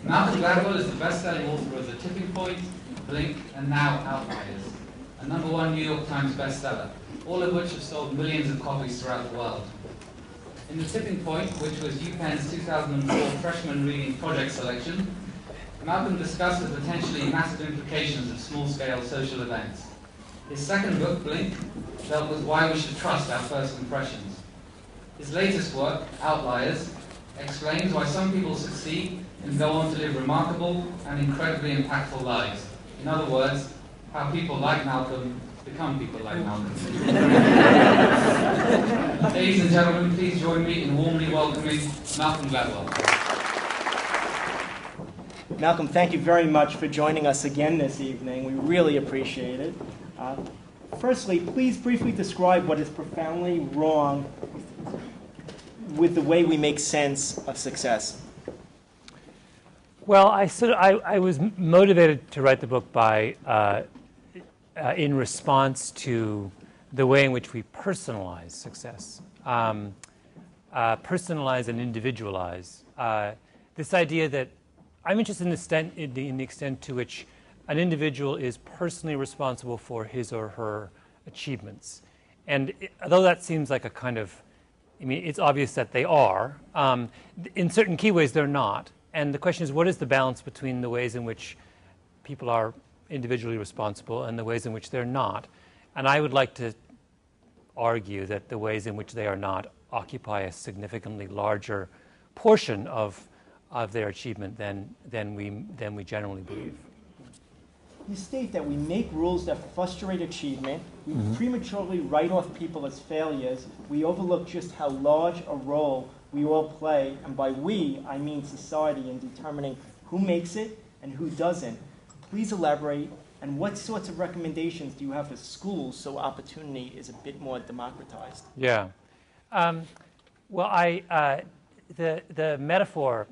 Malcolm Gladwell is the best-selling author of The Tipping Point, Blink, and now Outliers, a #1 New York Times bestseller, all of which have sold millions of copies throughout the world. In The Tipping Point, which was UPenn's 2004 freshman reading project selection, Malcolm discussed the potentially massive implications of small-scale social events. His second book, Blink, dealt with why we should trust our first impressions. His latest work, Outliers, explains why some people succeed and go on to live remarkable and incredibly impactful lives. In other words, how people like Malcolm become people like Malcolm. Ladies and gentlemen, please join me in warmly welcoming Malcolm Gladwell. Malcolm, thank you very much for joining us again this evening. We really appreciate it. Firstly, please briefly describe what is profoundly wrong with the way we make sense of success. Well, I was motivated to write the book by in response to the way in which we personalize success, personalize and individualize. This idea that I'm interested in the extent to which an individual is personally responsible for his or her achievements. And although that seems like a kind of, it's obvious that they are, in certain key ways they're not. And the question is, what is the balance between the ways in which people are individually responsible and the ways in which they're not? And I would like to argue that the ways in which they are not occupy a significantly larger portion of their achievement than we generally believe. You state that we make rules that frustrate achievement, we prematurely write off people as failures, we overlook just how large a role we all play, and by we, I mean society, in determining who makes it and who doesn't. Please elaborate, and what sorts of recommendations do you have for schools so opportunity is a bit more democratized? Yeah. Well, the metaphor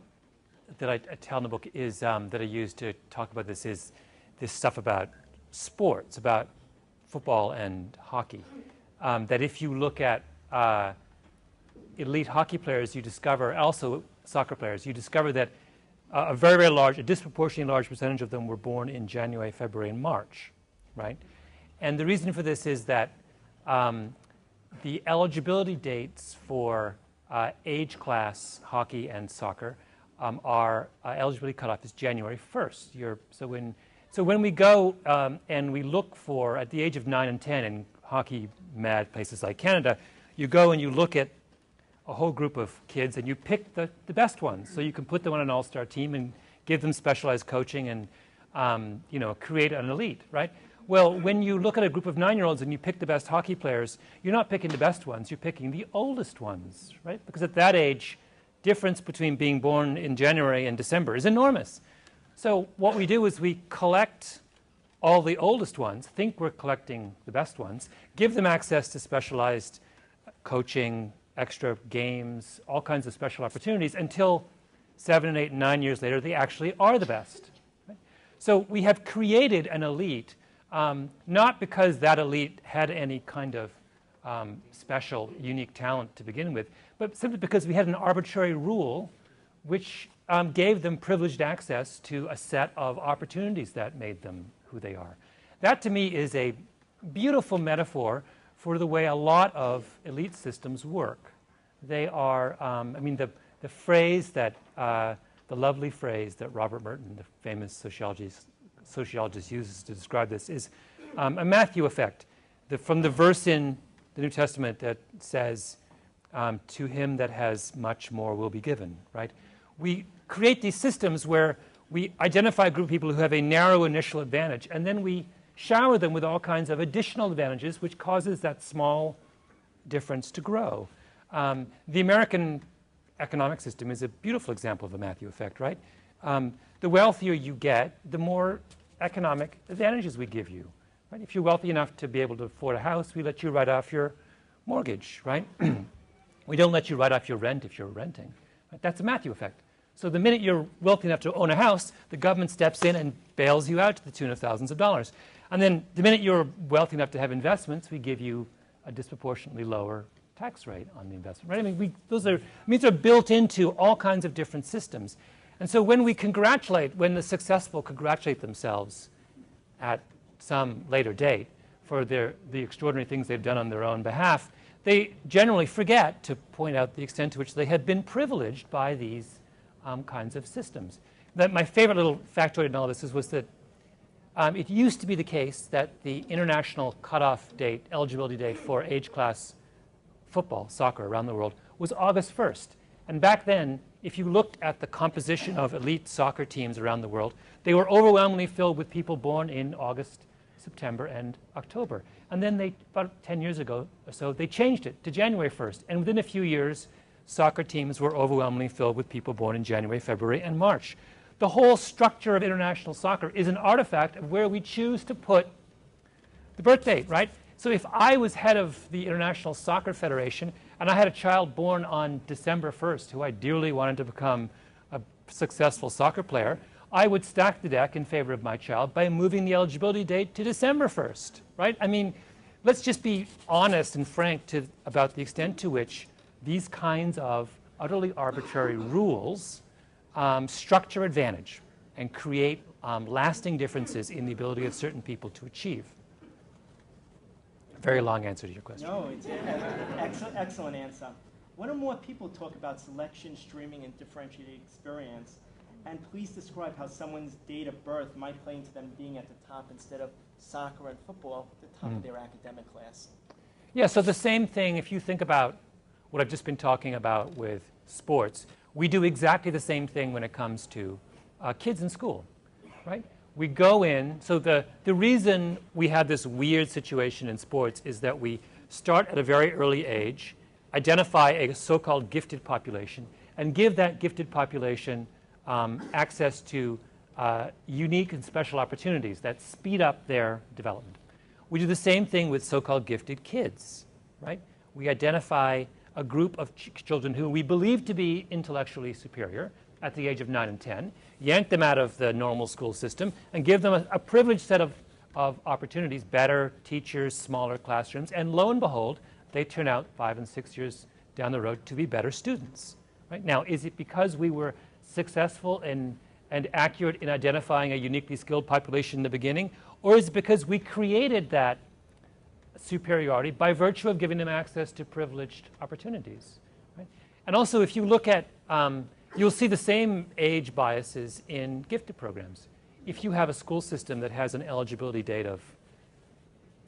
that I tell in the book is that I use to talk about this is this stuff about sports, about football and hockey. That if you look at elite hockey players, you discover, also soccer players, you discover that a very large, a disproportionately large percentage of them were born in January, February, and March, right? And the reason for this is that the eligibility dates for age class hockey and soccer our eligibility cutoff is January 1st. So when we go and we look for, at the age of 9 and 10 in hockey-mad places like Canada, you go and you look at a whole group of kids and you pick the best ones. So you can put them on an all-star team and give them specialized coaching and create an elite, right? Well, when you look at a group of 9-year-olds and you pick the best hockey players, you're not picking the best ones, you're picking the oldest ones, right? Because at that age, difference between being born in January and December is enormous. So what we do is we collect all the oldest ones, think we're collecting the best ones, give them access to specialized coaching, extra games, all kinds of special opportunities until 7 and 8 and 9 years later, they actually are the best. Right? So we have created an elite, not because that elite had any kind of special, unique talent to begin with, but simply because we had an arbitrary rule which gave them privileged access to a set of opportunities that made them who they are. That, to me, is a beautiful metaphor for the way a lot of elite systems work. They are, the phrase that, the lovely phrase that Robert Merton, the famous sociologist uses to describe this is a Matthew effect. From the verse in the New Testament that says, to him that has much more will be given, right? We create these systems where we identify a group of people who have a narrow initial advantage, and then we shower them with all kinds of additional advantages, which causes that small difference to grow. The American economic system is a beautiful example of a Matthew effect, right? The wealthier you get, the more economic advantages we give you. Right? If you're wealthy enough to be able to afford a house, we let you write off your mortgage, right? We don't let you write off your rent if you're renting. Right? That's a Matthew effect. So the minute you're wealthy enough to own a house, the government steps in and bails you out to the tune of thousands of dollars. And then the minute you're wealthy enough to have investments, we give you a disproportionately lower tax rate on the investment. Right? Those are built into all kinds of different systems. And so when the successful congratulate themselves at some later date for the extraordinary things they've done on their own behalf, they generally forget to point out the extent to which they had been privileged by these kinds of systems. My favorite little factoid in all this was that it used to be the case that the international cutoff date, eligibility date for age class football, soccer around the world was August 1st. And back then, if you looked at the composition of elite soccer teams around the world, they were overwhelmingly filled with people born in August, September, and October. And then about 10 years ago or so, they changed it to January 1st. And within a few years, soccer teams were overwhelmingly filled with people born in January, February, and March. The whole structure of international soccer is an artifact of where we choose to put the birth date, right? So if I was head of the International Soccer Federation and I had a child born on December 1st who I dearly wanted to become a successful soccer player, I would stack the deck in favor of my child by moving the eligibility date to December 1st, right? I mean, let's just be honest and frank about the extent to which these kinds of utterly arbitrary rules structure advantage and create lasting differences in the ability of certain people to achieve. Very long answer to your question. No, it's an excellent answer. One or more people talk about selection, streaming, and differentiated experience. And please describe how someone's date of birth might play into them being at the top instead of soccer and football at the top of their academic class. Yeah, so the same thing, if you think about what I've just been talking about with sports, we do exactly the same thing when it comes to kids in school, right? We go in, so the reason we have this weird situation in sports is that we start at a very early age, identify a so-called gifted population, and give that gifted population access to unique and special opportunities that speed up their development. We do the same thing with so-called gifted kids, right? We identify a group of children who we believe to be intellectually superior at the age of 9 and 10, yank them out of the normal school system, and give them a privileged set of opportunities, better teachers, smaller classrooms, and lo and behold, they turn out 5 and 6 years down the road to be better students. Right? Now, is it because we were successful and accurate in identifying a uniquely skilled population in the beginning, or is it because we created that superiority by virtue of giving them access to privileged opportunities? Right? And also, if you look at you'll see the same age biases in gifted programs. If you have a school system that has an eligibility date of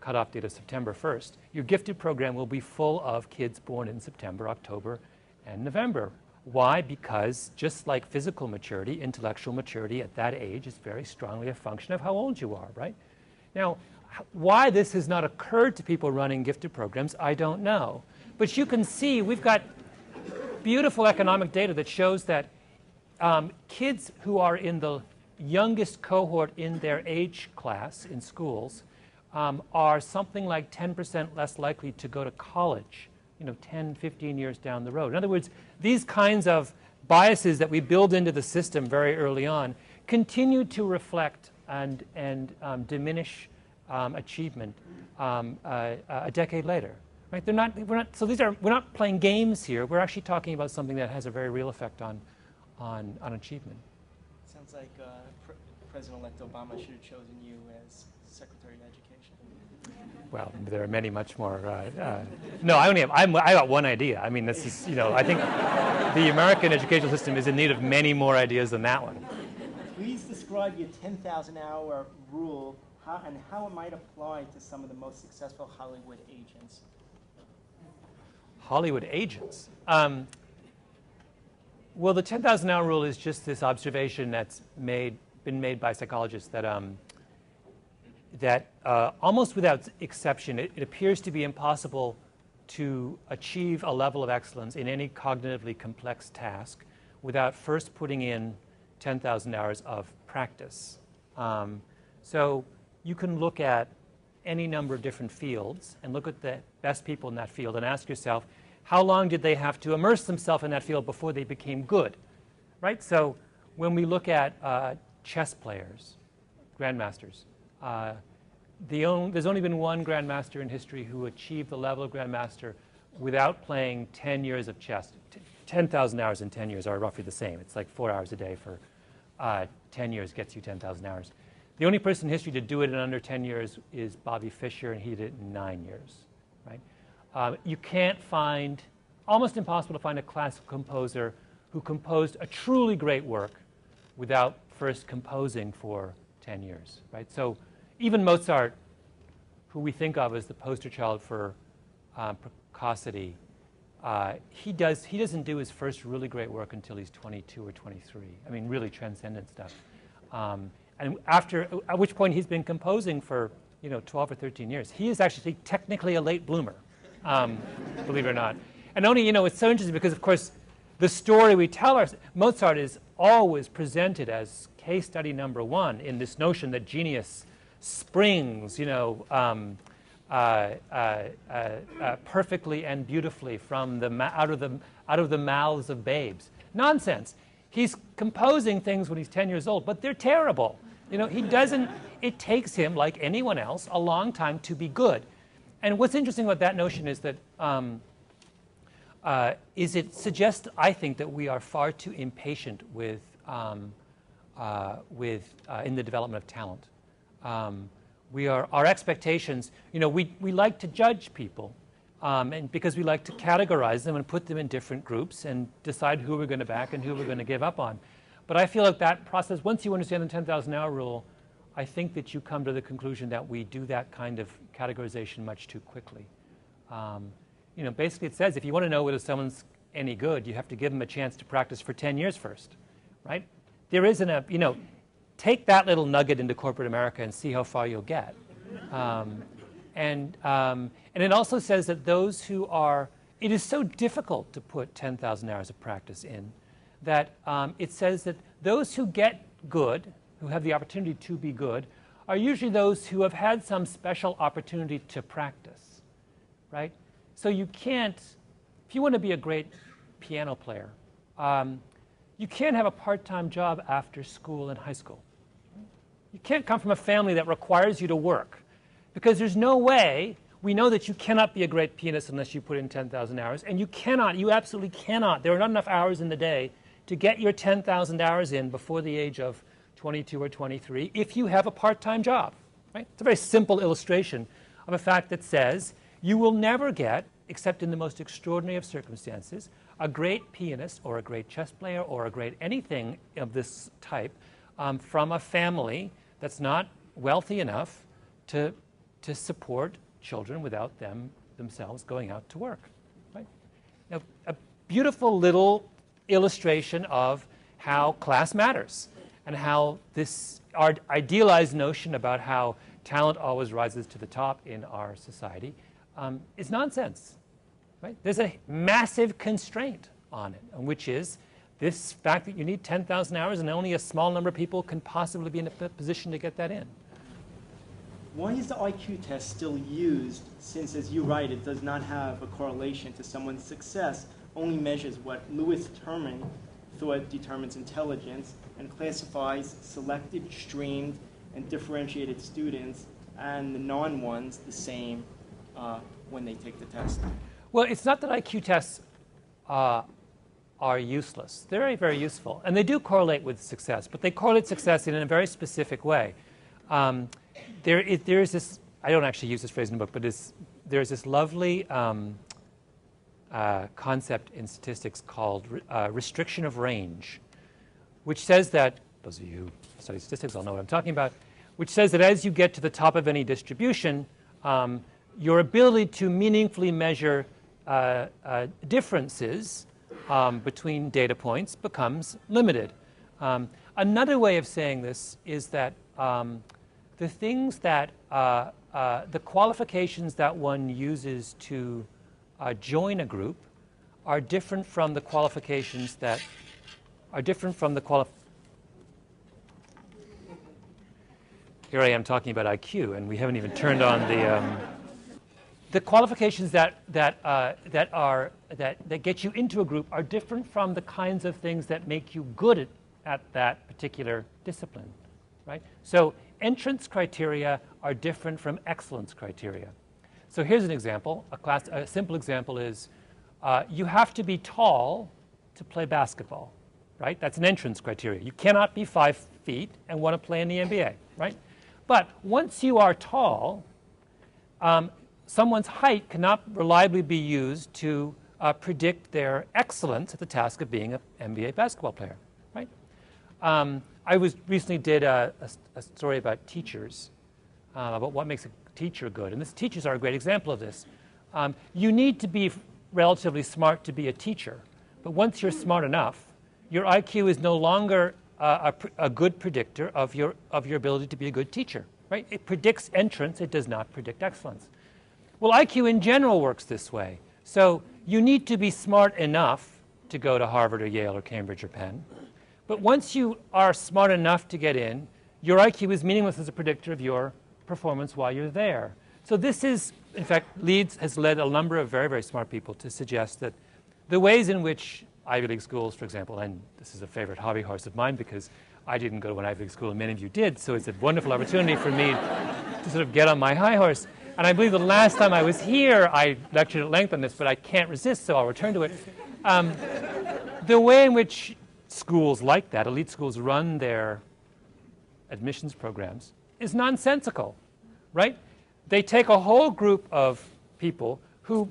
cutoff date of September 1st, your gifted program will be full of kids born in September, October, and November. Why? Because just like physical maturity, intellectual maturity at that age is very strongly a function of how old you are, right? Now, why this has not occurred to people running gifted programs, I don't know. But you can see we've got beautiful economic data that shows that kids who are in the youngest cohort in their age class in schools are something like 10% less likely to go to college, 10, 15 years down the road. In other words, these kinds of biases that we build into the system very early on continue to reflect and diminish achievement a decade later. Right? We're not playing games here. We're actually talking about something that has a very real effect on achievement. Sounds like President-elect Obama should have chosen you as Secretary of Education. Well, there are many much more. No, I got one idea. I mean, this is, I think the American educational system is in need of many more ideas than that one. Please describe your 10,000-hour rule and how it might apply to some of the most successful Hollywood agents. Hollywood agents. Well, the 10,000-hour rule is just this observation that's been made by psychologists that almost without exception, it appears to be impossible to achieve a level of excellence in any cognitively complex task without first putting in 10,000 hours of practice. So you can look at any number of different fields and look at the best people in that field and ask yourself, how long did they have to immerse themselves in that field before they became good? Right? So when we look at chess players, grandmasters, there's only been one grandmaster in history who achieved the level of grandmaster without playing 10 years of chess. 10,000 hours in 10 years are roughly the same. It's like 4 hours a day for 10 years gets you 10,000 hours. The only person in history to do it in under 10 years is Bobby Fischer, and he did it in 9 years. Right? You can't find, almost impossible to find a classical composer who composed a truly great work without first composing for 10 years. Right? So even Mozart, who we think of as the poster child for precocity, he doesn't do his first really great work until he's 22 or 23. I mean, really transcendent stuff. And after, at which point he's been composing for 12 or 13 years. He is actually technically a late bloomer, believe it or not. And only, it's so interesting because, of course, the story we tell ourselves, Mozart is always presented as case study number one in this notion that genius springs, perfectly and beautifully from out of the mouths of babes. Nonsense. He's composing things when he's 10 years old, but they're terrible. He doesn't. It takes him, like anyone else, a long time to be good. And what's interesting about that notion is that it suggests, I think, that we are far too impatient in the development of talent. Our expectations, we like to judge people, and because we like to categorize them and put them in different groups and decide who we're going to back and who we're going to give up on. But I feel like that process, once you understand the 10,000 hour rule, I think that you come to the conclusion that we do that kind of categorization much too quickly. Basically it says if you want to know whether someone's any good, you have to give them a chance to practice for 10 years first, right? There isn't a, take that little nugget into corporate America and see how far you'll get. And it also says that those who are, it is so difficult to put 10,000 hours of practice in that it says that those who get good, who have the opportunity to be good, are usually those who have had some special opportunity to practice, right? So you can't, if you want to be a great piano player, you can't have a part-time job after school and high school. You can't come from a family that requires you to work, because there's no way, we know that you cannot be a great pianist unless you put in 10,000 hours, and you absolutely cannot, there are not enough hours in the day to get your 10,000 hours in before the age of 22 or 23 if you have a part-time job, right? It's a very simple illustration of a fact that says you will never get, except in the most extraordinary of circumstances, a great pianist or a great chess player or a great anything of this type from a family that's not wealthy enough to support children without themselves going out to work, right? Now, a beautiful little illustration of how class matters and how our idealized notion about how talent always rises to the top in our society is nonsense, right? There's a massive constraint on it, which is this fact that you need 10,000 hours and only a small number of people can possibly be in a position to get that in. Why is the IQ test still used since, as you write, it does not have a correlation to someone's success, only measures what Lewis Terman thought determines intelligence and classifies selected, streamed, and differentiated students and the non-ones the same when they take the test? Well, it's not that IQ tests are useless. They're very, very useful. And they do correlate with success, but they correlate success in a very specific way. There is this, I don't actually use this phrase in the book, but there's this lovely concept in statistics called restriction of range, which says that, those of you who study statistics all know what I'm talking about, which says that as you get to the top of any distribution, your ability to meaningfully measure differences between data points becomes limited. Another way of saying this is that the things that, the qualifications that one uses to join a group are different from the qualifications that are different from the Here I am talking about IQ, and we haven't even turned on the qualifications that get you into a group are different from the kinds of things that make you good at that particular discipline, right? So entrance criteria are different from excellence criteria. So here's an example. A simple example is you have to be tall to play basketball, right? That's an entrance criteria. You cannot be 5 feet and want to play in the NBA, right? But once you are tall, someone's height cannot reliably be used to predict their excellence at the task of being an NBA basketball player, right? I recently did a story about teachers, about what makes a teacher good, and teachers are a great example of this. You need to be relatively smart to be a teacher, but once you're smart enough, your IQ is no longer a good predictor of your ability to be a good teacher, right? It predicts entrance, it does not predict excellence. Well, IQ in general works this way. So you need to be smart enough to go to Harvard or Yale or Cambridge or Penn. But once you are smart enough to get in, your IQ is meaningless as a predictor of your performance while you're there. So this is, in fact, has led a number of very, very smart people to suggest that the ways in which Ivy League schools, for example, and this is a favorite hobby horse of mine because I didn't go to an Ivy League school and many of you did, so it's a wonderful opportunity for me to sort of get on my high horse. And I believe the last time I was here, I lectured at length on this, but I can't resist, so I'll return to it. The way in which schools like that, elite schools, run their admissions programs is nonsensical, right? They take a whole group of people who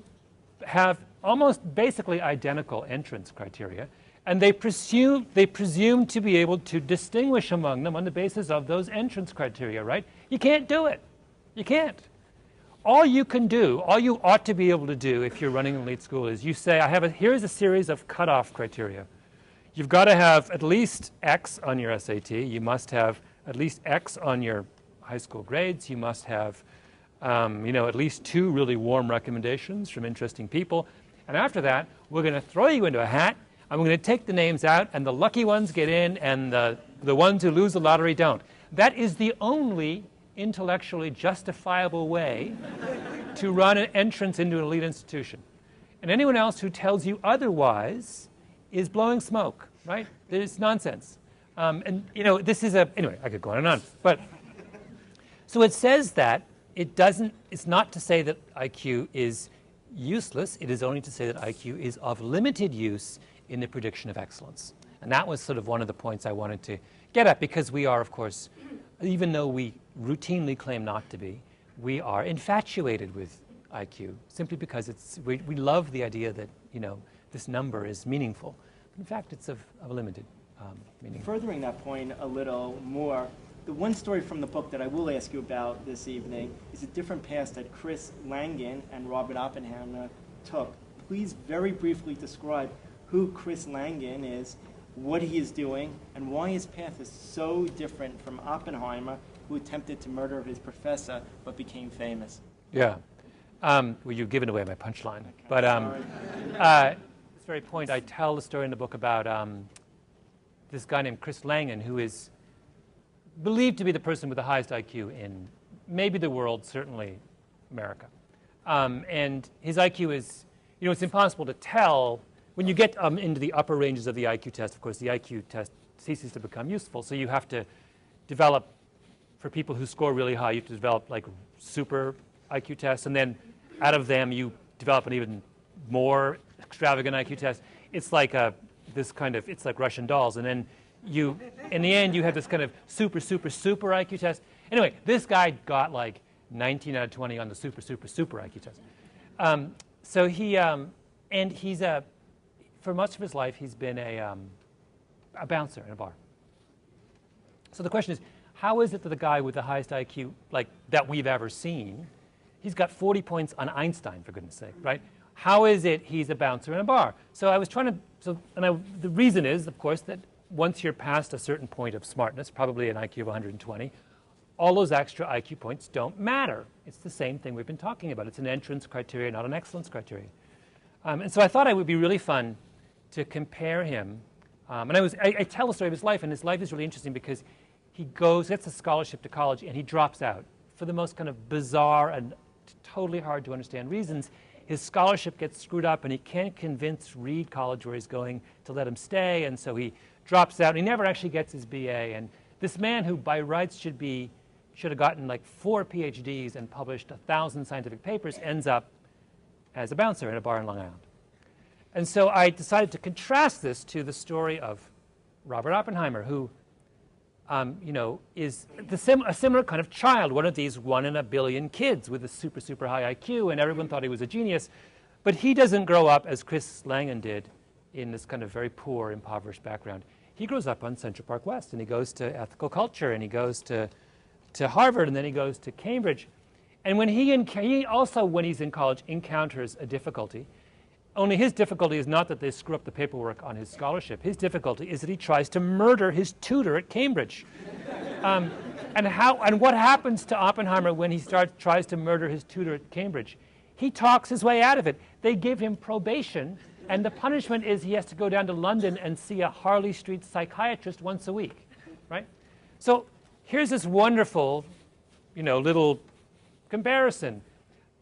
have almost basically identical entrance criteria, and they presume to be able to distinguish among them on the basis of those entrance criteria, right? You can't do it. You can't. All you can do, all you ought to be able to do if you're running an elite school is you say, here's a series of cutoff criteria. You've got to have at least X on your SAT. You must have at least X on your high school grades. You must have at least 2 really warm recommendations from interesting people. And after that, we're going to throw you into a hat, and we're going to take the names out, and the lucky ones get in, and the ones who lose the lottery don't. That is the only intellectually justifiable way to run an entrance into an elite institution. And anyone else who tells you otherwise is blowing smoke, right? It's nonsense. This is anyway, I could go on and on. But so it says that it's not to say that IQ is useless, it is only to say that IQ is of limited use in the prediction of excellence. And that was sort of one of the points I wanted to get at, because we are, of course, even though we routinely claim not to be, we are infatuated with IQ simply because we love the idea that this number is meaningful. But in fact, it's of a limited meaning. Furthering that point a little more, the one story from the book that I will ask you about this evening is a different path that Chris Langan and Robert Oppenheimer took. Please very briefly describe who Chris Langan is, what he is doing, and why his path is so different from Oppenheimer, who attempted to murder his professor but became famous. Yeah. Well, you've given away my punchline. But this very point, I tell the story in the book about this guy named Chris Langan, who is believed to be the person with the highest IQ in maybe the world, certainly America. And his IQ is, it's impossible to tell. When you get into the upper ranges of the IQ test, of course, the IQ test ceases to become useful. So you have to develop, for people who score really high, you have to develop like super IQ tests. And then out of them, you develop an even more extravagant IQ test. It's like it's like Russian dolls. And then in the end, you have this kind of super, super, super IQ test. Anyway, this guy got like 19 out of 20 on the super, super, super IQ test. So he's for much of his life, he's been a bouncer in a bar. So the question is, how is it that the guy with the highest IQ that we've ever seen, he's got 40 points on Einstein, for goodness sake, right? How is it he's a bouncer in a bar? So I was trying to, the reason is, of course, that once you're past a certain point of smartness, probably an IQ of 120, all those extra IQ points don't matter. It's the same thing we've been talking about. It's an entrance criteria, not an excellence criteria. And so I thought it would be really fun to compare him. And I tell the story of his life, and his life is really interesting because he gets a scholarship to college, and he drops out for the most kind of bizarre and totally hard to understand reasons. His scholarship gets screwed up, and he can't convince Reed College, where he's going, to let him stay, and so he drops out, and he never actually gets his BA. And this man, who by rights should have gotten like 4 PhDs and published 1,000 scientific papers, ends up as a bouncer in a bar in Long Island. And so I decided to contrast this to the story of Robert Oppenheimer, who is a similar kind of child, one of these 1 in a billion kids with a super, super high IQ, and everyone thought he was a genius. But he doesn't grow up as Chris Langan did in this kind of very poor, impoverished background. He grows up on Central Park West, and he goes to ethical culture, and he goes to Harvard, and then he goes to Cambridge. And when he also, when he's in college, encounters a difficulty. Only his difficulty is not that they screw up the paperwork on his scholarship. His difficulty is that he tries to murder his tutor at Cambridge. And what happens to Oppenheimer when he tries to murder his tutor at Cambridge? He talks his way out of it. They give him probation, and the punishment is he has to go down to London and see a Harley Street psychiatrist once a week, right? So here's this wonderful, little comparison.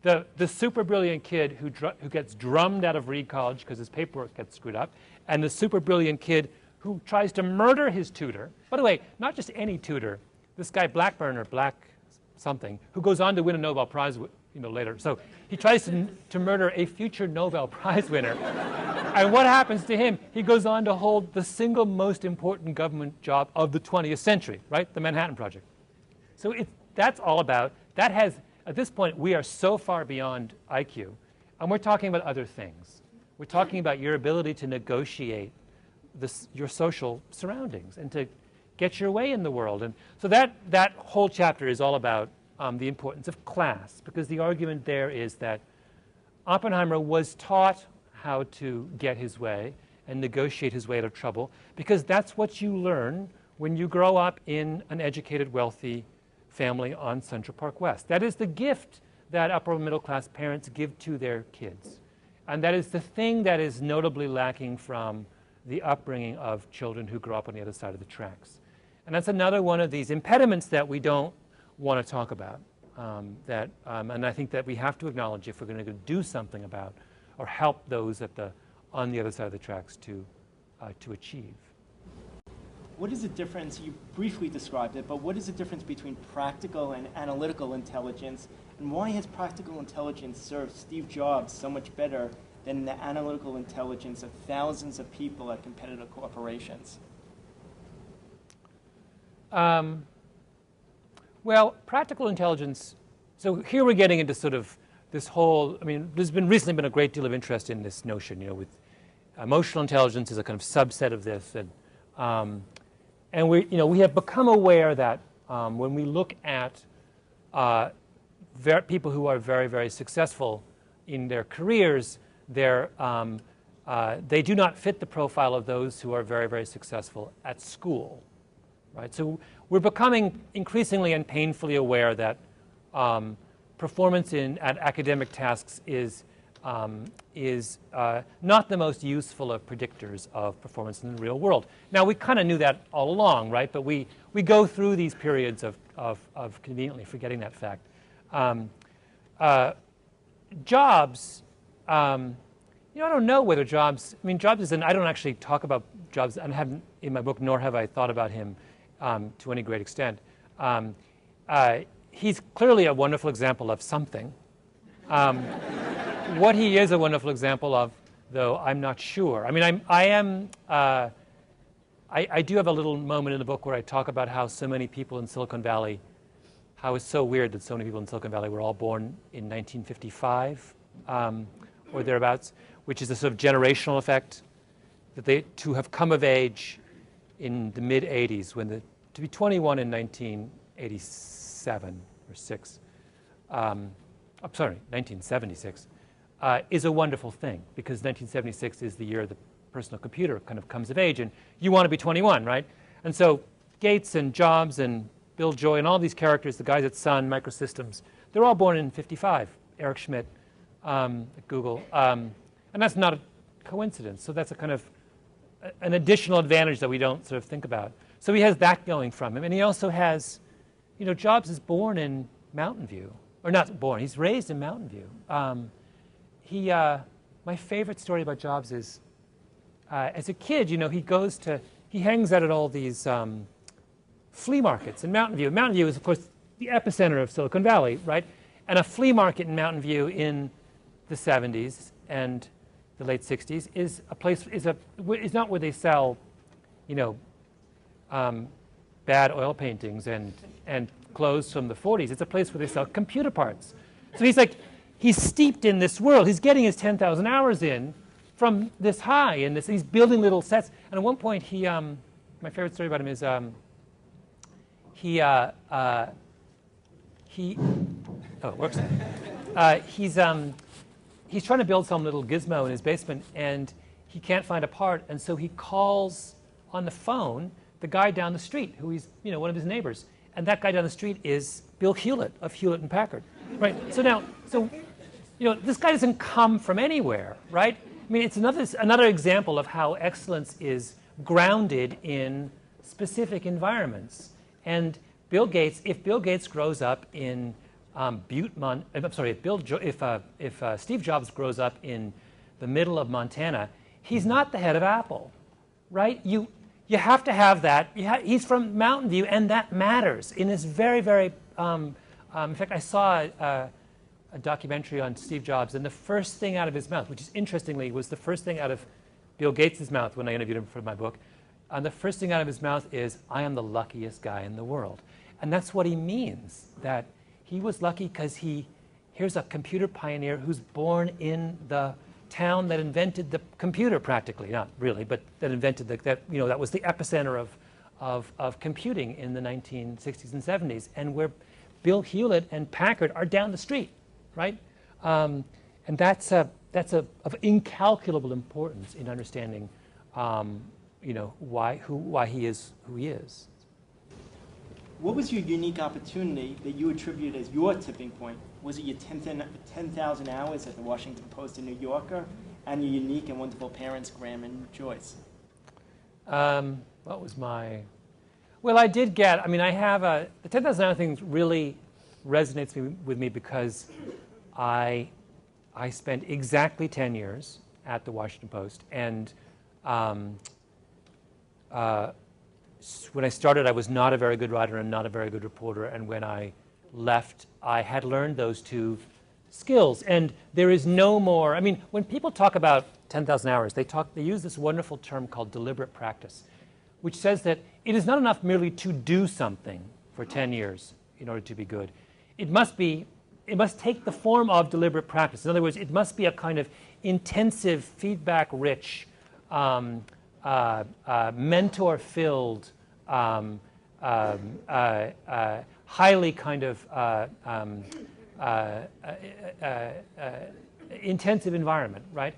The super brilliant kid who gets drummed out of Reed College because his paperwork gets screwed up, and the super brilliant kid who tries to murder his tutor. By the way, not just any tutor. This guy Blackburn or Black something, who goes on to win a Nobel Prize later. So he tries to murder a future Nobel Prize winner. And what happens to him? He goes on to hold the single most important government job of the 20th century, right? The Manhattan Project. So that's all about, that has, at this point, we are so far beyond IQ, and we're talking about other things. We're talking about your ability to negotiate your social surroundings and to get your way in the world. And so that whole chapter is all about the importance of class, because the argument there is that Oppenheimer was taught how to get his way and negotiate his way out of trouble, because that's what you learn when you grow up in an educated, wealthy family on Central Park West. That is the gift that upper middle class parents give to their kids. And that is the thing that is notably lacking from the upbringing of children who grow up on the other side of the tracks. And that's another one of these impediments that we don't want to talk about, and I think that we have to acknowledge if we're going to do something about or help those on the other side of the tracks to achieve. What is the difference, you briefly described it, but what is the difference between practical and analytical intelligence, and why has practical intelligence served Steve Jobs so much better than the analytical intelligence of thousands of people at competitive corporations? Well, practical intelligence, so here we're getting into sort of this whole, there's recently been a great deal of interest in this notion, with emotional intelligence is a kind of subset of this, and we have become aware that when we look at people who are very, very successful in their careers, they do not fit the profile of those who are very, very successful at school, right? So we're becoming increasingly and painfully aware that performance at academic tasks is not the most useful of predictors of performance in the real world. Now, we kind of knew that all along, right? But we go through these periods of conveniently forgetting that fact. Jobs, I don't know whether Jobs, Jobs is I don't actually talk about Jobs, and haven't in my book, nor have I thought about him to any great extent. He's clearly a wonderful example of something. What he is a wonderful example of, though, I'm not sure. I do have a little moment in the book where I talk about how so many people in Silicon Valley, how it's so weird that so many people in Silicon Valley were all born in 1955 or thereabouts, which is a sort of generational effect, that to have come of age in the mid-'80s, to be 21 in 1987 or 6, I'm sorry, 1976, is a wonderful thing, because 1976 is the year the personal computer kind of comes of age, and you want to be 21, right? And so Gates and Jobs and Bill Joy and all these characters, the guys at Sun Microsystems, they're all born in 55. Eric Schmidt at Google, and that's not a coincidence. So that's a kind of an additional advantage that we don't sort of think about. So he has that going from him, and he also has, Jobs is born in Mountain View, or not born. He's raised in Mountain View. My favorite story about Jobs is, as a kid, he hangs out at all these flea markets in Mountain View. Mountain View is, of course, the epicenter of Silicon Valley, right? And a flea market in Mountain View in the 70s, and the late 60s, is not where they sell, you know, bad oil paintings and clothes from the 40s. It's a place where they sell computer parts. So he's steeped in this world. He's getting his 10,000 hours in from this high, and he's building little sets. And at one point, my favorite story about him is oh, it works. He's trying to build some little gizmo in his basement, and he can't find a part, and so he calls on the phone the guy down the street, who he's, you know, one of his neighbors, and that guy down the street is Bill Hewlett of Hewlett and Packard, right? So you know, this guy doesn't come from anywhere, right? I mean, it's another example of how excellence is grounded in specific environments. And Bill Gates, if Bill Gates grows up in if Steve Jobs grows up in the middle of Montana, he's not the head of Apple, right? You have to have that. He's from Mountain View, and that matters. In this very, very, in fact, I saw a documentary on Steve Jobs, and the first thing out of his mouth, which is interestingly was the first thing out of Bill Gates' mouth when I interviewed him for my book, and the first thing out of his mouth is, "I am the luckiest guy in the world." And that's what he means, that he was lucky because here's a computer pioneer who's born in the town that invented the computer, practically, not really, but that invented that was the epicenter of computing in the 1960s and 70s, and where Bill Hewlett and Packard are down the street, right? And that's of incalculable importance in understanding, you know, why he is who he is. What was your unique opportunity that you attribute as your tipping point? Was it your 10,000 hours at the Washington Post and New Yorker, and your unique and wonderful parents, Graham and Joyce? What was my... Well, I did get... I mean, I have the 10,000 hour thing really resonates with me because I spent exactly 10 years at the Washington Post, and when I started, I was not a very good writer and not a very good reporter, and when I left, I had learned those two skills. And there is no more, I mean, when people talk about 10,000 hours, they use this wonderful term called deliberate practice, which says that it is not enough merely to do something for 10 years in order to be good. It must take the form of deliberate practice. In other words, it must be a kind of intensive, feedback-rich, mentor-filled, highly kind of intensive environment, right?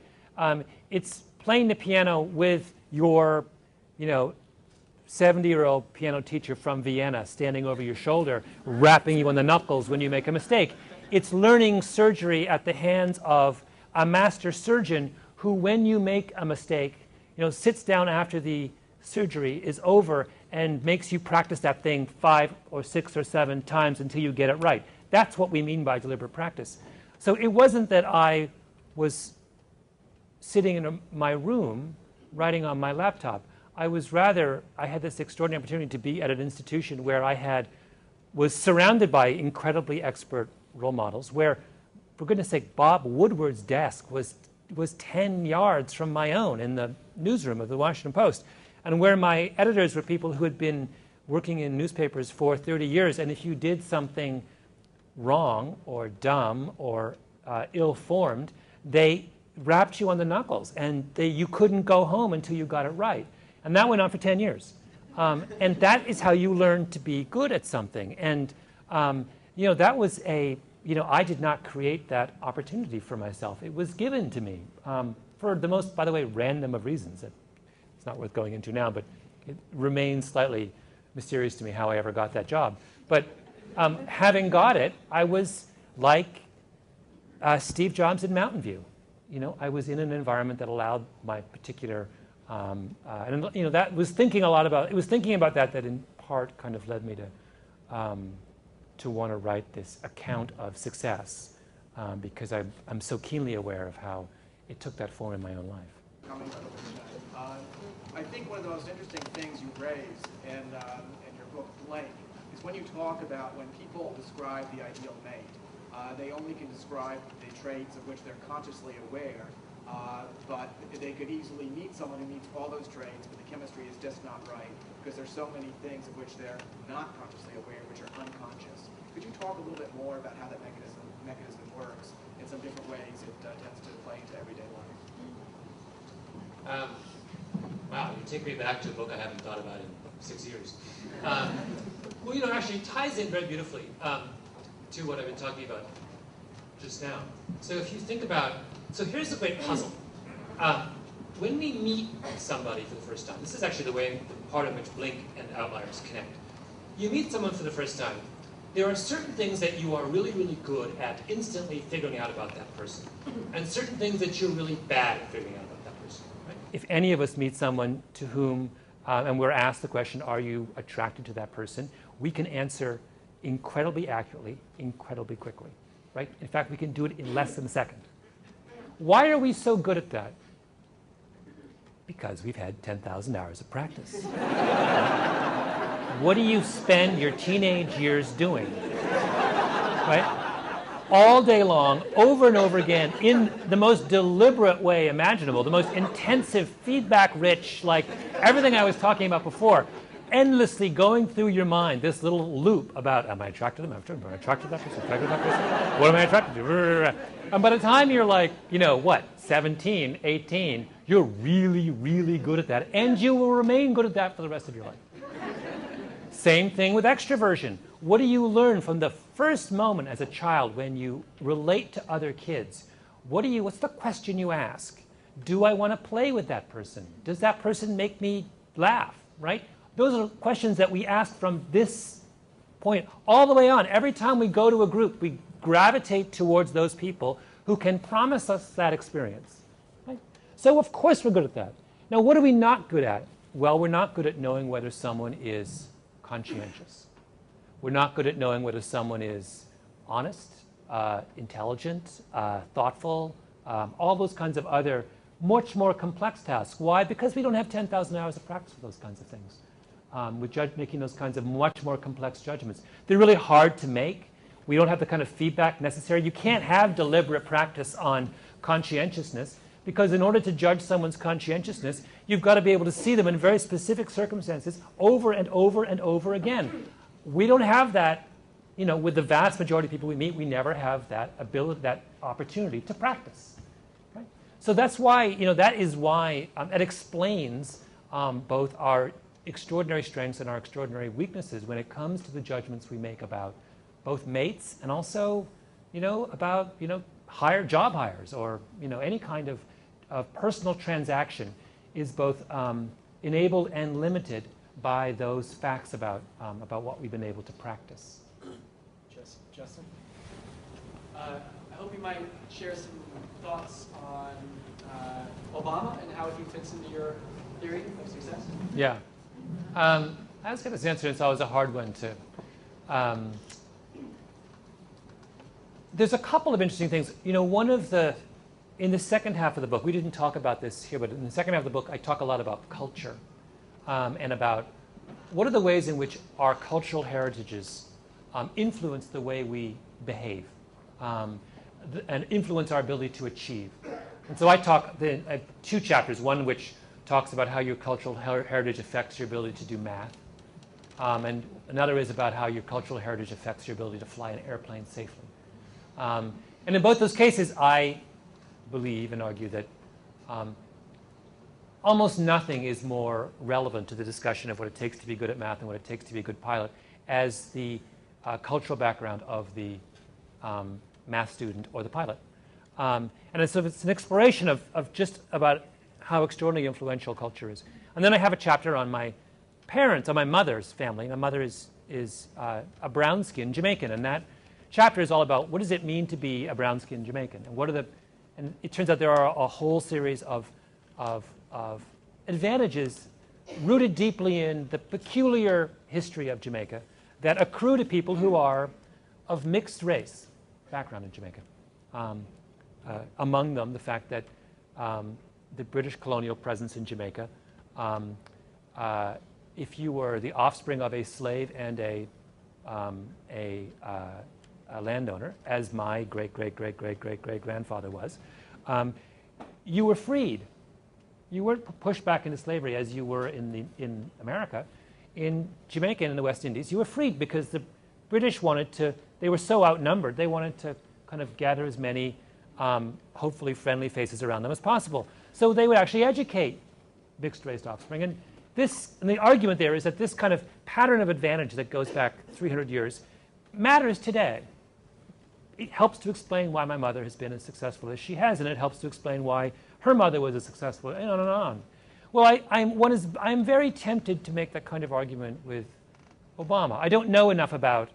It's playing the piano with your, you know, 70-year-old piano teacher from Vienna standing over your shoulder, rapping you on the knuckles when you make a mistake. It's learning surgery at the hands of a master surgeon who, when you make a mistake, you know, sits down after the surgery is over and makes you practice that thing 5 or 6 or 7 times until you get it right. That's what we mean by deliberate practice. So it wasn't that I was sitting in my room writing on my laptop. I had this extraordinary opportunity to be at an institution where I was surrounded by incredibly expert role models, where, for goodness sake, Bob Woodward's desk was 10 yards from my own in the newsroom of the Washington Post, and where my editors were people who had been working in newspapers for 30 years, and if you did something wrong or dumb or ill-formed, they rapped you on the knuckles, and you couldn't go home until you got it right. And that went on for 10 years. And that is how you learn to be good at something. And you know, that was I did not create that opportunity for myself. It was given to me for the most, by the way, random of reasons. It's not worth going into now, but it remains slightly mysterious to me how I ever got that job. But having got it, I was like Steve Jobs in Mountain View. You know, I was in an environment that allowed my particular, and you know, that was thinking a lot about. It was thinking about that in part kind of led me to want to write this account of success, because I'm so keenly aware of how it took that form in my own life. I think one of the most interesting things you raise in your book, Blank, is when you talk about when people describe the ideal mate, they only can describe the traits of which they're consciously aware, but they could easily meet someone who meets all those traits, but the chemistry is just not right because there's so many things of which they're not consciously aware, which are unconscious. Could you talk a little bit more about how that mechanism works in some different ways it tends to play into everyday life? Wow, you take me back to a book I haven't thought about in 6 years. Well, actually it ties in very beautifully to what I've been talking about just now. So if you think about, so here's the great puzzle. When we meet somebody for the first time, this is actually the part in which Blink and Outliers connect. You meet someone for the first time, there are certain things that you are really, really good at instantly figuring out about that person, and certain things that you're really bad at figuring out about that person. Right? If any of us meet someone to whom, and we're asked the question, are you attracted to that person, we can answer incredibly accurately, incredibly quickly. Right? In fact, we can do it in less than a second. Why are we so good at that? Because we've had 10,000 hours of practice. What do you spend your teenage years doing? Right? All day long, over and over again, in the most deliberate way imaginable, the most intensive, feedback-rich, like everything I was talking about before, endlessly going through your mind this little loop about, am I attracted to them? Am I attracted to that person? Attracted to that person? What am I attracted to? And by the time you're like, 17, 18, you're really, really good at that, and you will remain good at that for the rest of your life. Same thing with extroversion. What do you learn from the first moment as a child when you relate to other kids? What's the question you ask? Do I want to play with that person? Does that person make me laugh, right? Those are questions that we ask from this point all the way on. Every time we go to a group, we gravitate towards those people who can promise us that experience. Right? So of course we're good at that. Now what are we not good at? Well, we're not good at knowing whether someone is conscientious. We're not good at knowing whether someone is honest, intelligent, thoughtful, all those kinds of other much more complex tasks. Why? Because we don't have 10,000 hours of practice with those kinds of things. Making those kinds of much more complex judgments. They're really hard to make. We don't have the kind of feedback necessary. You can't have deliberate practice on conscientiousness because in order to judge someone's conscientiousness, you've got to be able to see them in very specific circumstances over and over and over again. We don't have that, with the vast majority of people we meet, we never have that ability, that opportunity to practice. Right? So that's why, that is why it explains both our extraordinary strengths and our extraordinary weaknesses when it comes to the judgments we make about both mates and also, about, job hires or, any kind of personal transaction is both enabled and limited by those facts about what we've been able to practice. Justin? I hope you might share some thoughts on Obama and how he fits into your theory of success. Yeah. I was going to answer, it's always a hard one to... there's a couple of interesting things. In the second half of the book, we didn't talk about this here, but in the second half of the book, I talk a lot about culture and about what are the ways in which our cultural heritages influence the way we behave and influence our ability to achieve. And so I have two chapters, one which talks about how your cultural heritage affects your ability to do math, and another is about how your cultural heritage affects your ability to fly an airplane safely. And in both those cases, I believe and argue that almost nothing is more relevant to the discussion of what it takes to be good at math and what it takes to be a good pilot as the cultural background of the math student or the pilot. And so it's an exploration of just about how extraordinarily influential culture is. And then I have a chapter on my parents, on my mother's family. My mother is a brown-skinned Jamaican, and that chapter is all about what does it mean to be a brown-skinned Jamaican, and it turns out there are a whole series of advantages rooted deeply in the peculiar history of Jamaica that accrue to people who are of mixed race background in Jamaica. Among them, the fact that the British colonial presence in Jamaica, if you were the offspring of a slave and a landowner, as my great-great-great-great-great-great-grandfather was, you were freed. You weren't pushed back into slavery as you were in America. In Jamaica and in the West Indies, you were freed because the British wanted to, they were so outnumbered, they wanted to kind of gather as many hopefully friendly faces around them as possible. So they would actually educate mixed-race offspring. And the argument there is that this kind of pattern of advantage that goes back 300 years matters today. It helps to explain why my mother has been as successful as she has, and it helps to explain why her mother was as successful, and on and on. Well, I'm very tempted to make that kind of argument with Obama. I don't know enough about,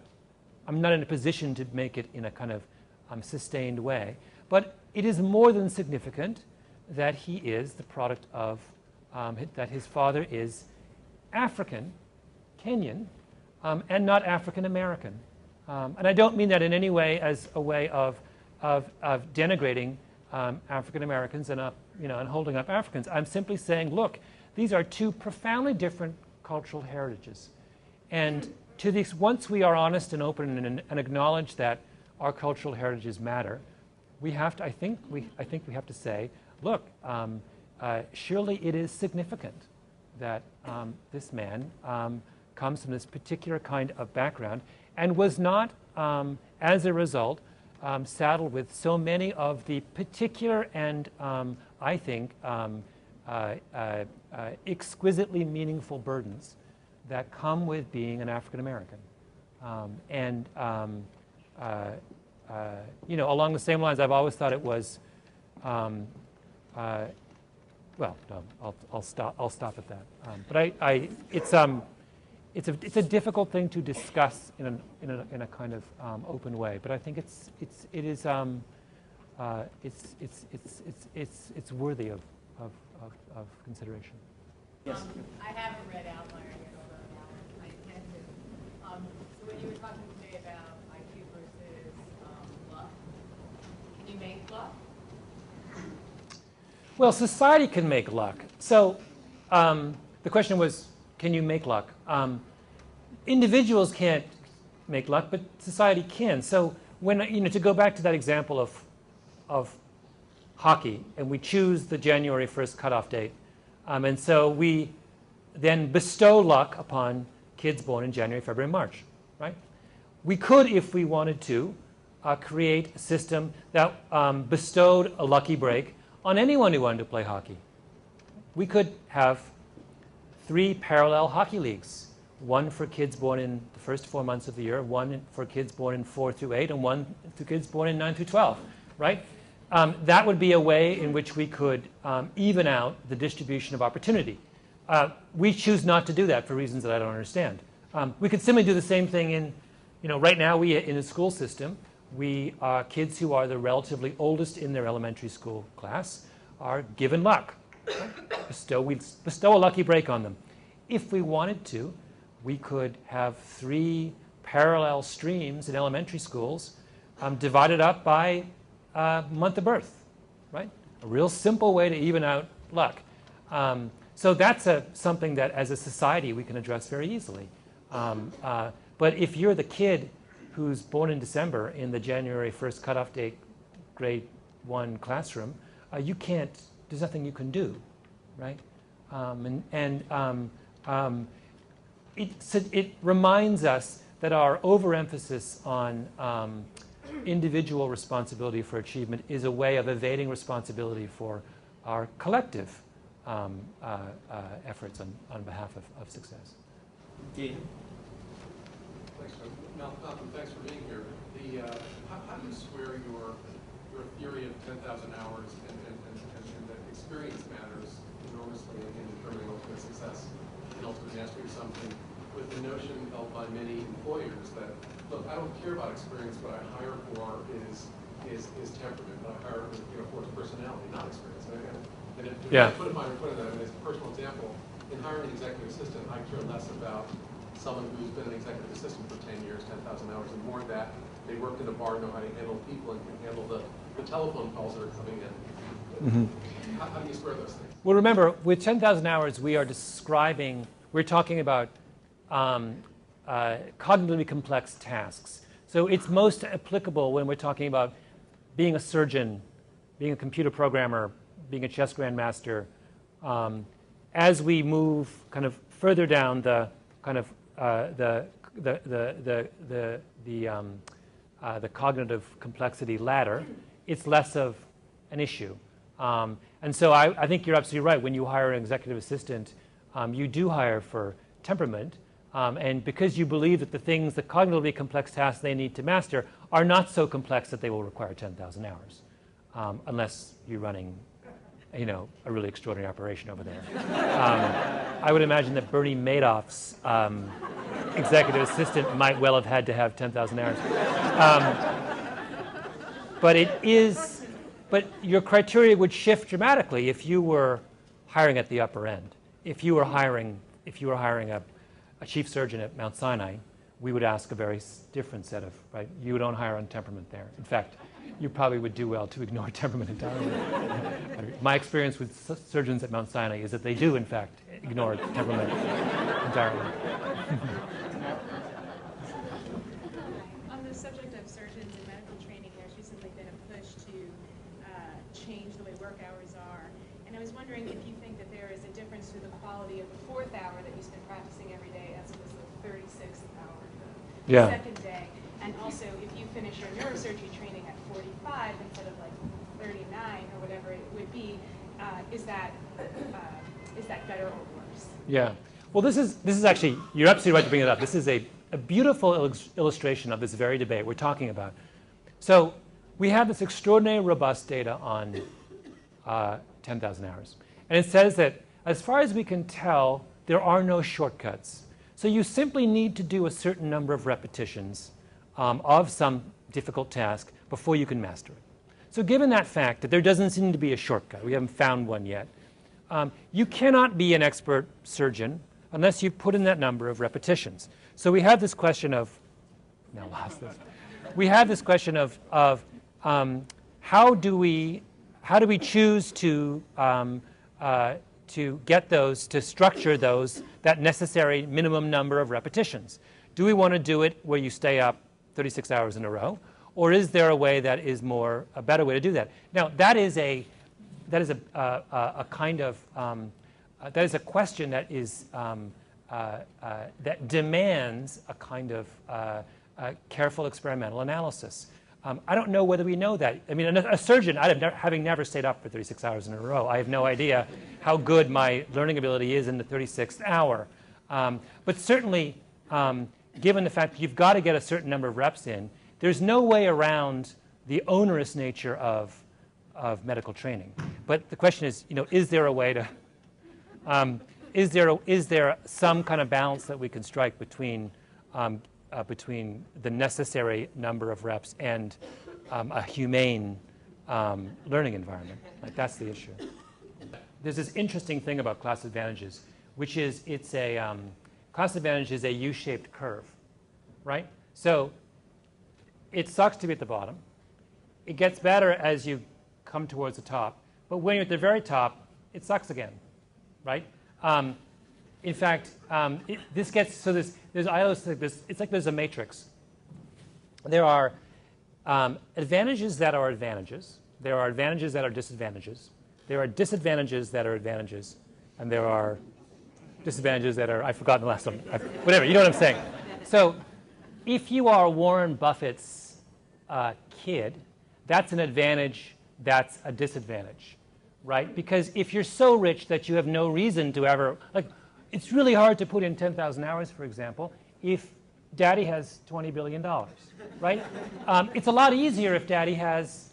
I'm not in a position to make it in a kind of sustained way, but it is more than significant that he is the product of, that his father is African, Kenyan, and not African American. And I don't mean that in any way as a way of denigrating African Americans and and holding up Africans. I'm simply saying, look, these are two profoundly different cultural heritages, and once we are honest and open and acknowledge that our cultural heritages matter, we have to. I think we have to say, look, surely it is significant that this man comes from this particular kind of background and was not, as a result, saddled with so many of the particular and, I think, exquisitely meaningful burdens that come with being an African American. Along the same lines, I've always thought it was, well, no, I'll stop at that. But it's a difficult thing to discuss in a kind of open way. But I think it's worthy of consideration. Yes. I haven't read Outliers yet, although I intend to. So when you were talking today about IQ versus luck, can you make luck? Well, society can make luck. So the question was, can you make luck? Individuals can't make luck, but society can. So when to go back to that example of hockey, and we choose the January 1st cutoff date, and so we then bestow luck upon kids born in January, February, March, right? We could, if we wanted to, create a system that bestowed a lucky break on anyone who wanted to play hockey. We could have 3 parallel hockey leagues, one for kids born in the first 4 months of the year, one for kids born in 4 through 8, and one for kids born in 9 through 12, right? That would be a way in which we could even out the distribution of opportunity. We choose not to do that for reasons that I don't understand. We could simply do the same thing in, right now in a school system, kids who are the relatively oldest in their elementary school class are given luck. We bestow a lucky break on them. If we wanted to, we could have 3 parallel streams in elementary schools divided up by month of birth, right? A real simple way to even out luck. So that's something that as a society we can address very easily. But if you're the kid who's born in December in the January 1st cutoff date grade 1 classroom, there's nothing you can do, right? It reminds us that our overemphasis on individual responsibility for achievement is a way of evading responsibility for our collective efforts on behalf of success. Yeah. Thanks, Malcolm. Thanks for being here. How do you square your theory of 10,000 hours and that experience matters enormously in determining ultimate success and ultimate mastery of something with the notion held by many employers that, look, I don't care about experience, what I hire for is temperament. What I hire for is personality, not experience. And if I put it my point of that, as a personal example, in hiring an executive assistant, I care less about someone who's been an executive assistant for 10 years, 10,000 hours, and more that they worked in a bar, know how to handle people, and can handle the telephone calls that are coming in. Mm-hmm. How do you square those things? Well, remember, with 10,000 hours, we're talking about cognitively complex tasks. So it's most applicable when we're talking about being a surgeon, being a computer programmer, being a chess grandmaster, as we move kind of further down the kind of the cognitive complexity ladder, it's less of an issue. And so I think you're absolutely right. When you hire an executive assistant, you do hire for temperament. And because you believe that the cognitively complex tasks they need to master are not so complex that they will require 10,000 hours, unless you're running, a really extraordinary operation over there. I would imagine that Bernie Madoff's executive assistant might well have had to have 10,000 hours. But your criteria would shift dramatically if you were hiring at the upper end. If you were hiring a chief surgeon at Mount Sinai, we would ask a very different set of, right? You don't hire on temperament there. In fact, you probably would do well to ignore temperament entirely. My experience with surgeons at Mount Sinai is that they do, in fact, ignore temperament entirely. On the subject of surgeons and medical training, there's recently been a push to change the way work hours are. And I was wondering if you think that there is a difference to the quality of the 4th hour that you spend practicing every day as opposed to the 36th hour the second day. And also, if you finish your neurosurgery training at 45 instead of like 39 or whatever it would be, is that better or worse? Yeah. Well, this is actually, you're absolutely right to bring it up. This is a beautiful illustration of this very debate we're talking about. So we have this extraordinary robust data on 10,000 hours. And it says that as far as we can tell, there are no shortcuts. So you simply need to do a certain number of repetitions of some difficult task before you can master it. So given that fact that there doesn't seem to be a shortcut, we haven't found one yet, you cannot be an expert surgeon unless you put in that number of repetitions. So we have this question of, now lost this. We have this question of how do we choose to get those, to structure those, that necessary minimum number of repetitions? Do we want to do it where you stay up 36 hours in a row, or is there a way that is a better way to do that? Now, that is a kind of that is a question that is that demands a kind of careful experimental analysis. I don't know whether we know that. I mean, a surgeon, having never stayed up for 36 hours in a row, I have no idea how good my learning ability is in the 36th hour. But certainly, given the fact that you've got to get a certain number of reps in, there's no way around the onerous nature of medical training. But the question is, is there a way to, is there some kind of balance that we can strike between the necessary number of reps and a humane learning environment? Like, that's the issue. There's this interesting thing about class advantages, which is class advantage is a U-shaped curve, right? So it sucks to be at the bottom. It gets better as you come towards the top. But when you're at the very top, it sucks again, right? In fact, this gets, so I always think this, it's like there's a matrix. There are advantages that are advantages. There are advantages that are disadvantages. There are disadvantages that are advantages. And there are disadvantages that are, I've forgotten the last one. Whatever, you know what I'm saying. So if you are Warren Buffett's kid, that's an advantage, that's a disadvantage, right? Because if you're so rich that you have no reason to ever, like, it's really hard to put in 10,000 hours, for example, if Daddy has $20 billion, right? It's a lot easier if Daddy has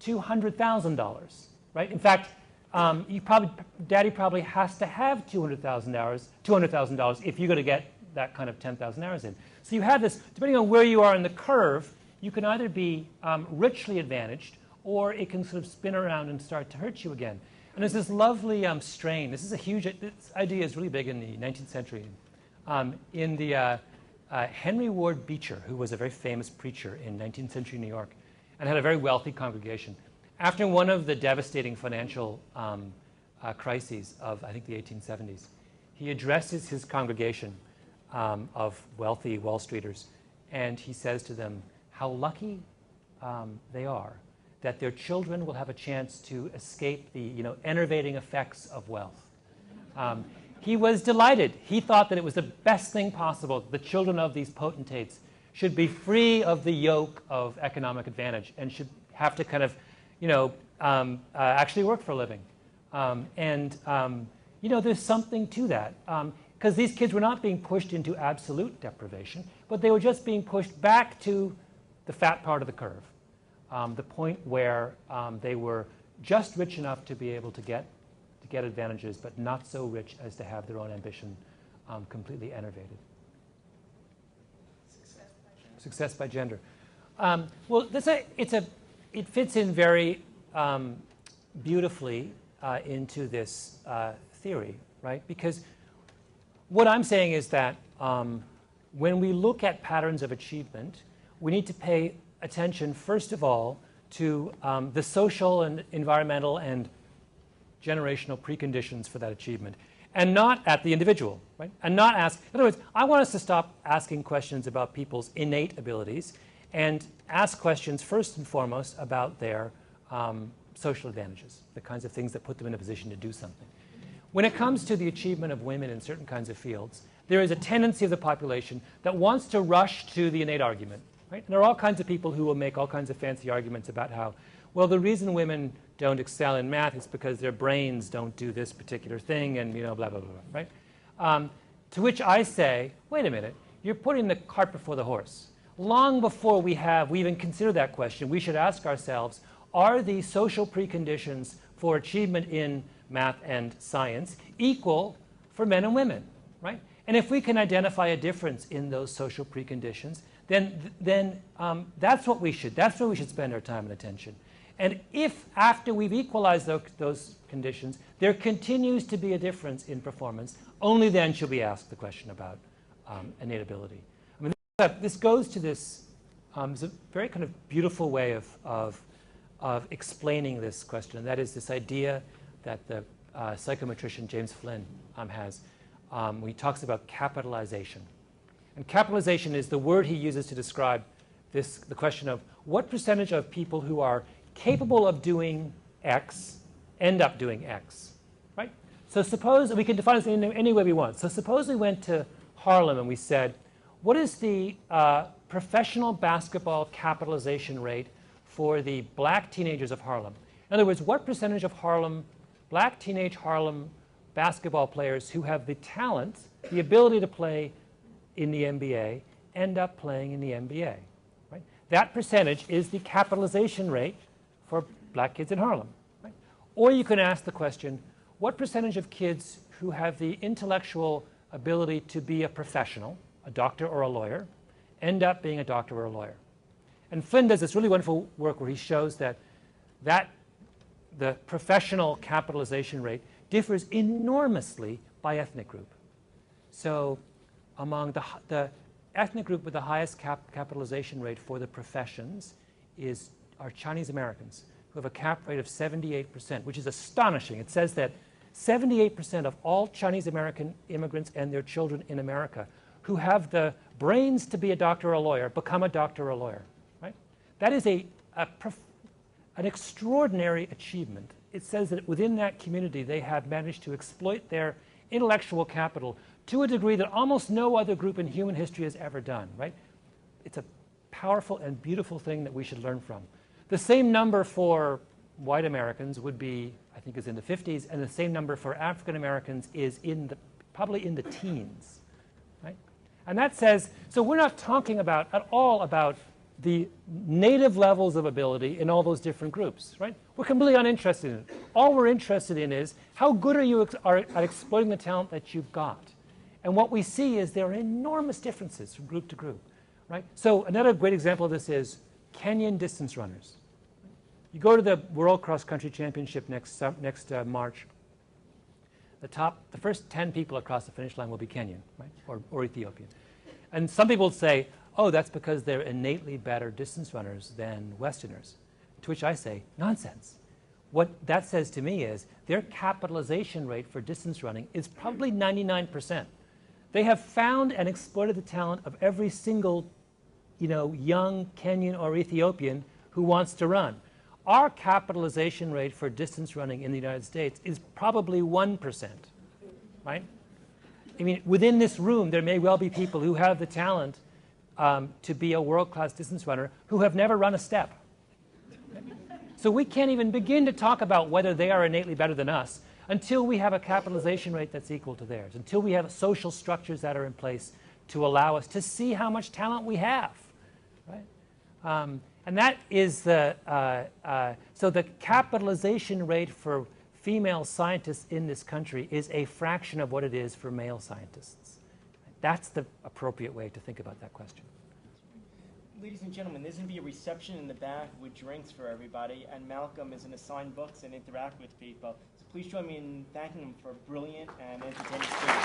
$200,000, right? In fact, Daddy probably has to have $200,000 if you're going to get that kind of 10,000 hours in. So you have this, depending on where you are in the curve, you can either be richly advantaged, or it can sort of spin around and start to hurt you again. And there's this lovely strain. This idea is really big in the 19th century. In the Henry Ward Beecher, who was a very famous preacher in 19th century New York and had a very wealthy congregation, after one of the devastating financial crises of, I think, the 1870s, he addresses his congregation of wealthy Wall Streeters, and he says to them how lucky they are that their children will have a chance to escape the enervating effects of wealth. He was delighted. He thought that it was the best thing possible. The children of these potentates should be free of the yoke of economic advantage and should have to kind of, actually work for a living. There's something to that. Because these kids were not being pushed into absolute deprivation, but they were just being pushed back to the fat part of the curve, the point where they were just rich enough to be able to get advantages, but not so rich as to have their own ambition completely enervated. Success by gender. Well, it fits in very beautifully into this theory, right? Because what I'm saying is that when we look at patterns of achievement, we need to pay attention, first of all, to the social and environmental and generational preconditions for that achievement, and not at the individual, right? And not ask, in other words, I want us to stop asking questions about people's innate abilities and ask questions first and foremost about their social advantages, the kinds of things that put them in a position to do something. When it comes to the achievement of women in certain kinds of fields, there is a tendency of the population that wants to rush to the innate argument, right? And there are all kinds of people who will make all kinds of fancy arguments about how, well, the reason women don't excel in math is because their brains don't do this particular thing, and blah, blah, blah, right? To which I say, wait a minute, you're putting the cart before the horse. Long before we even considered that question, we should ask ourselves, are the social preconditions for achievement in math and science equal for men and women, right? And if we can identify a difference in those social preconditions, then that's where we should spend our time and attention. And if after we've equalized those conditions, there continues to be a difference in performance, only then should we ask the question about innate ability. I mean, this goes to this it's a very kind of beautiful way of explaining this question, and that is this idea that the psychometrician James Flynn has when he talks about capitalization. And capitalization is the word he uses to describe the question of what percentage of people who are capable of doing X end up doing X, right? So suppose, we can define this in any way we want. So suppose we went to Harlem and we said, what is the professional basketball capitalization rate for the black teenagers of Harlem? In other words, what percentage of black teenage Harlem basketball players who have the talent, the ability to play in the NBA, end up playing in the NBA, right? That percentage is the capitalization rate for black kids in Harlem, right? Or you can ask the question, what percentage of kids who have the intellectual ability to be a professional, a doctor or a lawyer, end up being a doctor or a lawyer? And Flynn does this really wonderful work where he shows that the professional capitalization rate differs enormously by ethnic group. So among the ethnic group with the highest capitalization rate for the professions are Chinese Americans, who have a cap rate of 78%, which is astonishing. It says that 78% of all Chinese American immigrants and their children in America who have the brains to be a doctor or a lawyer become a doctor or a lawyer, right? That is an extraordinary achievement. It says that within that community they have managed to exploit their intellectual capital to a degree that almost no other group in human history has ever done, right? It's a powerful and beautiful thing that we should learn from. The same number for white Americans would be, I think, is in the 50s, and the same number for African Americans is probably in the teens, right? And that says, so we're not talking at all about the native levels of ability in all those different groups, right? We're completely uninterested in it. All we're interested in is how good are you at exploiting the talent that you've got. And what we see is there are enormous differences from group to group, right? So another great example of this is Kenyan distance runners. You go to the World Cross Country Championship next March. The first 10 people across the finish line will be Kenyan, right? Or Ethiopian. And some people say, oh, that's because they're innately better distance runners than Westerners. To which I say, nonsense. What that says to me is their capitalization rate for distance running is probably 99%. They have found and exploited the talent of every single young Kenyan or Ethiopian who wants to run. our capitalization rate for distance running in the United States is probably 1%, right? I mean, within this room, there may well be people who have the talent to be a world-class distance runner who have never run a step. So we can't even begin to talk about whether they are innately better than us until we have a capitalization rate that's equal to theirs, until we have social structures that are in place to allow us to see how much talent we have, right? And that is the, so the capitalization rate for female scientists in this country is a fraction of what it is for male scientists. That's the appropriate way to think about that question. Ladies and gentlemen, there's going to be a reception in the back with drinks for everybody, and Malcolm is going to sign books and interact with people. So please join me in thanking him for a brilliant and entertaining speech.